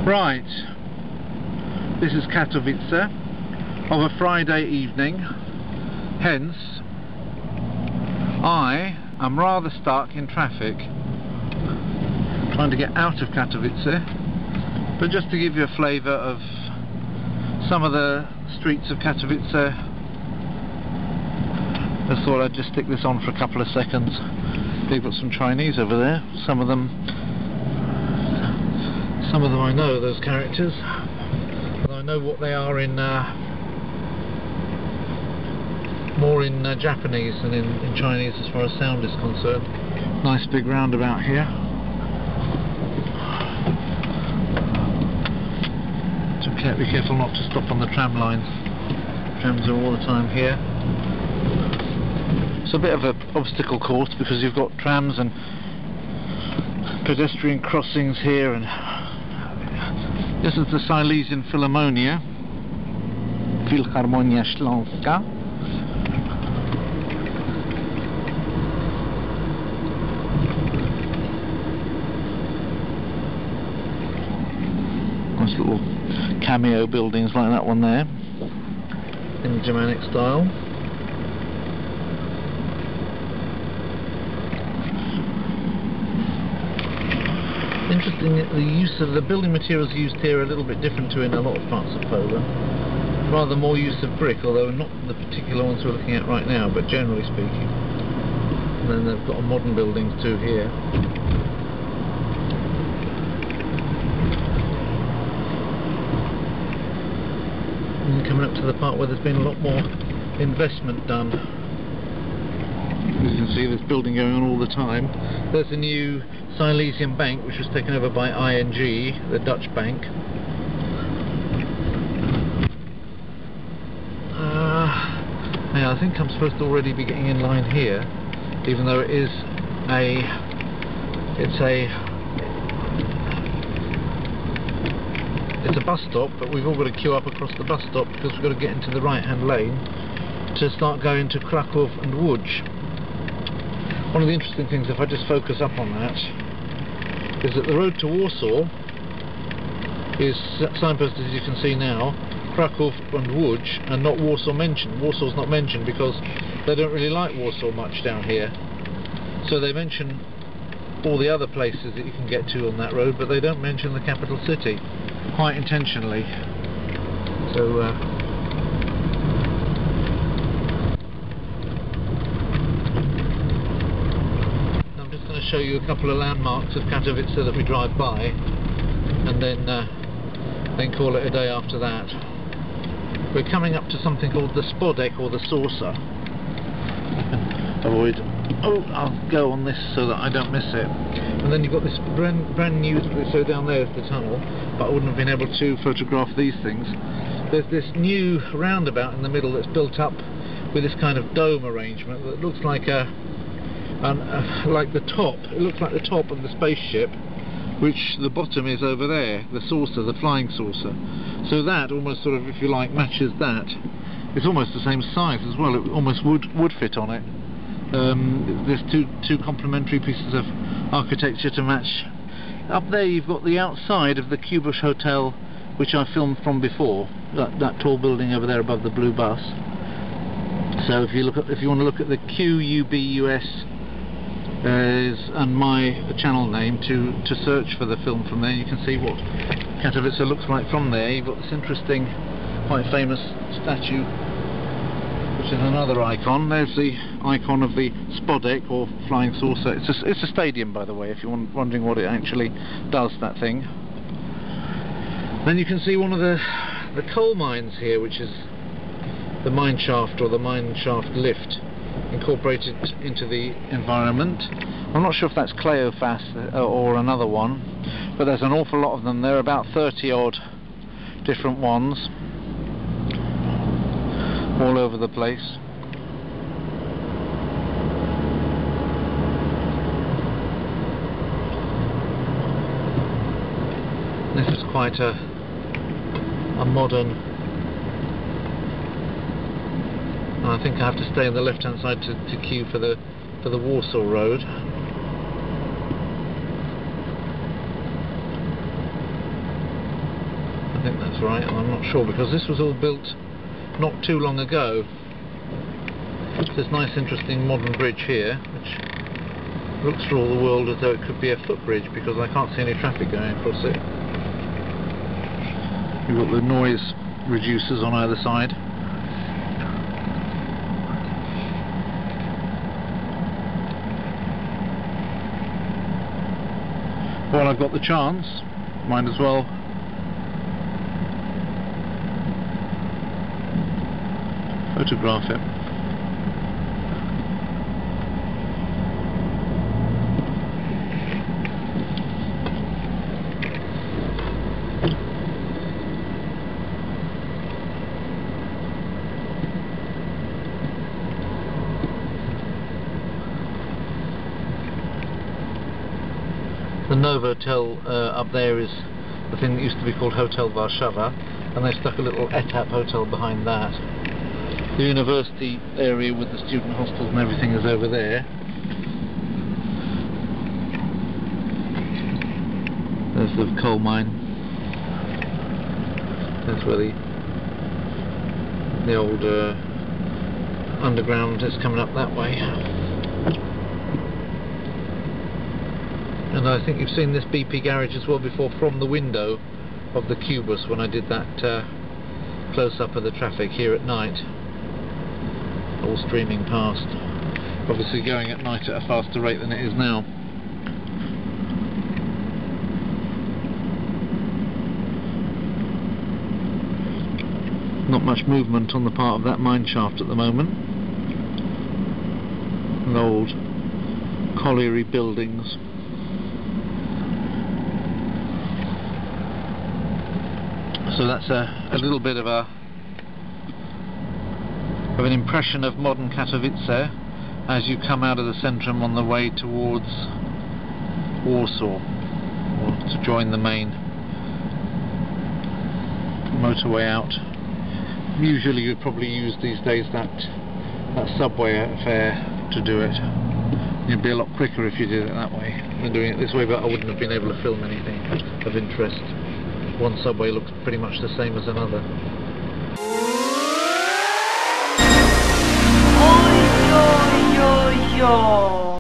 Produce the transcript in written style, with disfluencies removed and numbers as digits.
Right, this is Katowice of a Friday evening, hence I am rather stuck in traffic trying to get out of Katowice, but just to give you a flavour of some of the streets of Katowice, I thought I'd just stick this on for a couple of seconds. They've got some Chinese over there, some of them I know those characters, and I know what they are in more in Japanese than in Chinese as far as sound is concerned. Nice big roundabout here. So be careful not to stop on the tram lines. Trams are all the time here. It's a bit of an obstacle course because you've got trams and pedestrian crossings here, and this is the Silesian Philharmonia Śląska. Nice little cameo buildings like that one there, in the Germanic style. Interesting that the use of the building materials used here are a little bit different to in a lot of parts of Poland. Rather more use of brick, although not the particular ones we're looking at right now, but generally speaking. And then they've got modern buildings too here. And coming up to the part where there's been a lot more investment done. As you can see, there's building going on all the time. There's a new Silesian bank which was taken over by ING, the Dutch bank. Yeah, I think I'm supposed to already be getting in line here, even though it's a bus stop, but we've all got to queue up across the bus stop because we've got to get into the right hand lane to start going to Kraków and Łódź. One of the interesting things, if I just focus up on that, is that the road to Warsaw is signposted, as you can see now, Kraków and Łódź, and not Warsaw mentioned. Warsaw's not mentioned because they don't really like Warsaw much down here. So they mention all the other places that you can get to on that road, but they don't mention the capital city, quite intentionally. So show you a couple of landmarks of Katowice that we drive by, and then call it a day after that. We're coming up to something called the Spodek, or the saucer. Avoid. Oh, I'll go on this so that I don't miss it. And then you've got this brand new. So down there is the tunnel, but I wouldn't have been able to photograph these things. There's this new roundabout in the middle that's built up with this kind of dome arrangement that looks like like the top. It looks like the top of the spaceship, which the bottom is over there, the saucer, the flying saucer. So that almost sort of, if you like, matches that. It's almost the same size as well. It almost would fit on it. There's two complementary pieces of architecture to match. Up there you've got the outside of the Katowice Hotel, which I filmed from before. That tall building over there above the blue bus. So if you want to look at the QUBUS and my channel name to search for the film from there, you can see what Katowice looks like from there. You've got this interesting, quite famous statue, which is another icon. There's the icon of the Spodek, or flying saucer. It's a stadium, by the way, if you're wondering what it actually does, that thing. Then you can see one of the coal mines here, which is the mine shaft, or the mine shaft lift, incorporated into the environment. I'm not sure if that's Katowice or another one, but there's an awful lot of them. There are about 30 odd different ones all over the place. This is quite a modern. I think I have to stay on the left hand side to queue for the Warsaw Road. think that's right, I'm not sure, because this was all built not too long ago. There's this nice interesting modern bridge here, which looks for all the world as though it could be a footbridge, because I can't see any traffic going across it. You've got the noise reducers on either side. While I've got the chance, might as well photograph it. The Novotel up there is the thing that used to be called Hotel Warszawa, and they stuck a little etap hotel behind that. The university area with the student hostels and everything is over there. There's the coal mine. That's where the old underground is coming up that way. And I think you've seen this BP garage as well before from the window of the Q-bus when I did that close-up of the traffic here at night. All streaming past. Obviously going at night at a faster rate than it is now. Not much movement on the part of that mine shaft at the moment. And old colliery buildings. So that's a little bit of an impression of modern Katowice as you come out of the centrum on the way towards Warsaw, or to join the main motorway out. Usually you'd probably use these days that subway fare to do it. You'd be a lot quicker if you did it that way than doing it this way, but I wouldn't have been able to film anything of interest. One subway looks pretty much the same as another. Oi, oi, oi, oi.